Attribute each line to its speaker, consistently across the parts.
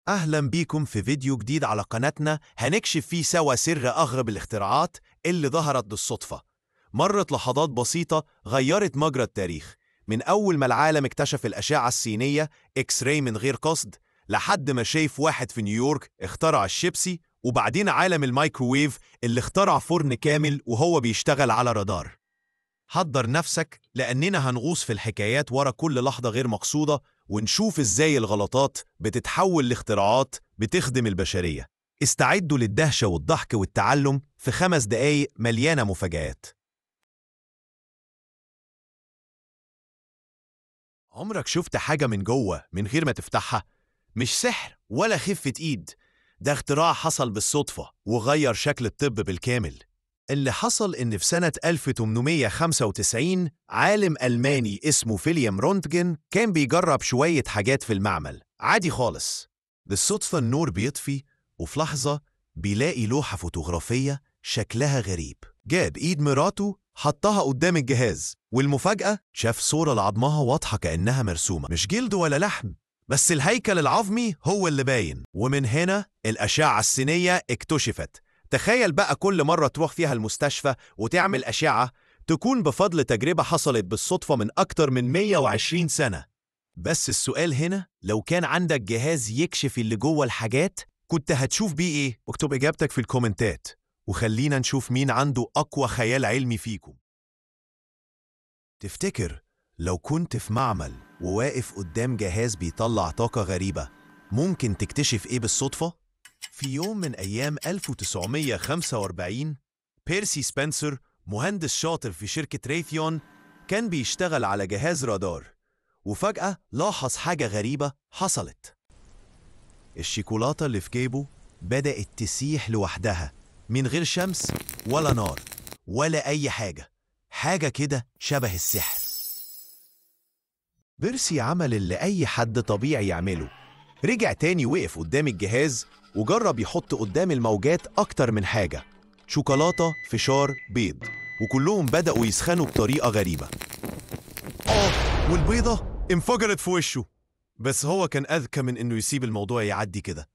Speaker 1: أهلا بيكم في فيديو جديد على قناتنا هنكشف فيه سوا سر أغرب الاختراعات اللي ظهرت بالصدفة. مرت لحظات بسيطة غيرت مجرى التاريخ، من أول ما العالم اكتشف الأشعة السينية إكس راي من غير قصد، لحد ما شايف واحد في نيويورك اخترع الشيبسي، وبعدين عالم الميكروويف اللي اخترع فرن كامل وهو بيشتغل على رادار. حضر نفسك لأننا هنغوص في الحكايات ورا كل لحظة غير مقصودة، ونشوف إزاي الغلطات بتتحول لاختراعات بتخدم البشرية. استعدوا للدهشة والضحك والتعلم في 5 دقايق مليانة مفاجآت. عمرك شفت حاجة من جوه من غير ما تفتحها؟ مش سحر ولا خفة إيد، ده اختراع حصل بالصدفة وغير شكل الطب بالكامل. اللي حصل إن في سنة 1895 عالم ألماني اسمه فيليام رونتجن كان بيجرب شوية حاجات في المعمل عادي خالص. بالصدفة النور بيطفي، وفي لحظة بيلاقي لوحة فوتوغرافية شكلها غريب. جاب إيد مراته حطها قدام الجهاز، والمفاجأة شاف صورة لعظمها واضحة كأنها مرسومة، مش جلد ولا لحم، بس الهيكل العظمي هو اللي باين. ومن هنا الأشعة السينية اكتشفت. تخيل بقى كل مرة تروح فيها المستشفى وتعمل أشعة تكون بفضل تجربة حصلت بالصدفة من أكتر من 120 سنة. بس السؤال هنا، لو كان عندك جهاز يكشف اللي جوه الحاجات كنت هتشوف بيه إيه؟ اكتب إجابتك في الكومنتات، وخلينا نشوف مين عنده أقوى خيال علمي فيكم. تفتكر لو كنت في معمل وواقف قدام جهاز بيطلع طاقة غريبة ممكن تكتشف إيه بالصدفة؟ في يوم من أيام 1945 بيرسي سبنسر مهندس شاطر في شركة ريثيون كان بيشتغل على جهاز رادار، وفجأة لاحظ حاجة غريبة حصلت. الشيكولاتة اللي في جيبه بدأت تسيح لوحدها من غير شمس ولا نار ولا أي حاجة، حاجة كده شبه السحر. بيرسي عمل اللي أي حد طبيعي يعمله، رجع تاني وقف قدام الجهاز وجرب يحط قدام الموجات أكتر من حاجة، شوكولاتة، فشار، بيض، وكلهم بدأوا يسخنوا بطريقة غريبة. والبيضة انفجرت في وشه، بس هو كان أذكى من إنه يسيب الموضوع يعدي كده.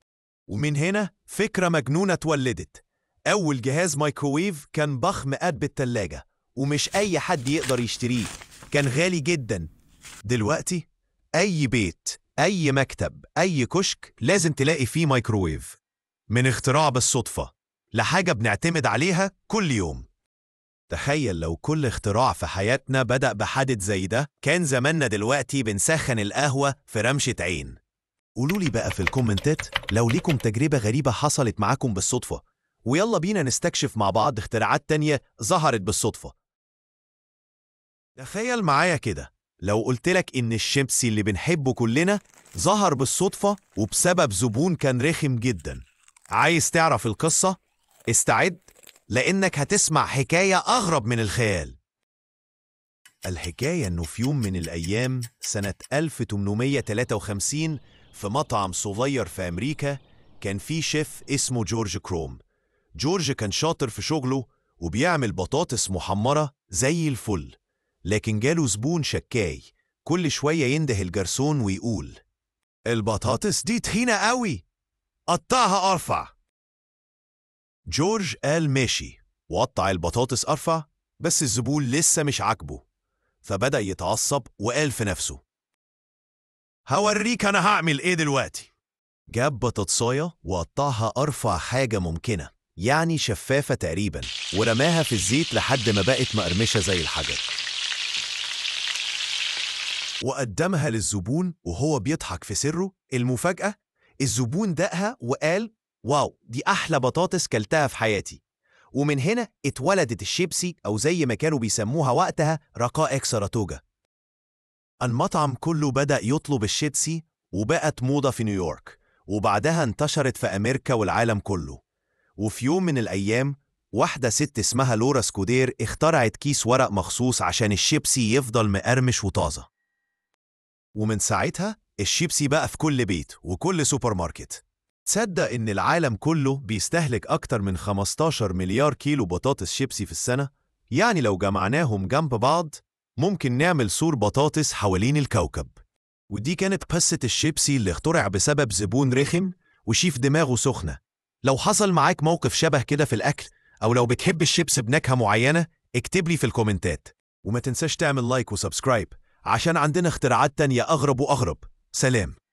Speaker 1: ومن هنا فكرة مجنونة اتولدت. أول جهاز مايكروويف كان ضخم قد التلاجة، ومش أي حد يقدر يشتريه، كان غالي جدا. دلوقتي أي بيت، أي مكتب، أي كشك لازم تلاقي فيه مايكروويف. من اختراع بالصدفة لحاجة بنعتمد عليها كل يوم. تخيل لو كل اختراع في حياتنا بدأ بحادث زي ده، كان زماننا دلوقتي بنسخن القهوة في رمشة عين. قولولي بقى في الكومنتات لو ليكم تجربة غريبة حصلت معاكم بالصدفة، ويلا بينا نستكشف مع بعض اختراعات تانية ظهرت بالصدفة. تخيل معايا كده لو قلتلك إن الشيبسي اللي بنحبه كلنا ظهر بالصدفة وبسبب زبون كان رخم جدا. عايز تعرف القصة؟ استعد، لأنك هتسمع حكاية أغرب من الخيال. الحكاية إنه في يوم من الأيام سنة 1853 في مطعم صغير في أمريكا كان في شيف اسمه جورج كروم. جورج كان شاطر في شغله وبيعمل بطاطس محمرة زي الفل، لكن جاله زبون شكاي كل شوية ينده الجرسون ويقول: البطاطس دي تخينة قوي، قطعها أرفع. جورج قال ماشي، وقطع البطاطس أرفع، بس الزبون لسه مش عاجبه، فبدأ يتعصب وقال في نفسه: هوريك أنا هعمل إيه دلوقتي. جاب بطاطساية وقطعها أرفع حاجة ممكنة، يعني شفافة تقريبا، ورماها في الزيت لحد ما بقت مقرمشة زي الحجر، وقدمها للزبون وهو بيضحك في سره. المفاجأة، الزبون دقها وقال: واو، دي أحلى بطاطس كلتها في حياتي. ومن هنا اتولدت الشيبسي، أو زي ما كانوا بيسموها وقتها رقائق ساراتوجا. المطعم كله بدأ يطلب الشيبسي وبقت موضة في نيويورك، وبعدها انتشرت في أمريكا والعالم كله. وفي يوم من الأيام واحدة ست اسمها لورا سكودير اخترعت كيس ورق مخصوص عشان الشيبسي يفضل مقرمش وطازة. ومن ساعتها الشيبسي بقى في كل بيت وكل سوبر ماركت. تصدق إن العالم كله بيستهلك أكتر من 15 مليار كيلو بطاطس شيبسي في السنة؟ يعني لو جمعناهم جنب بعض ممكن نعمل سور بطاطس حوالين الكوكب. ودي كانت قصة الشيبسي اللي اخترع بسبب زبون رخم وشيف دماغه سخنة. لو حصل معاك موقف شبه كده في الأكل، أو لو بتحب الشيبس بنكهة معينة، اكتب لي في الكومنتات. وما تنساش تعمل لايك وسبسكرايب عشان عندنا اختراعات تانية أغرب وأغرب. سلام.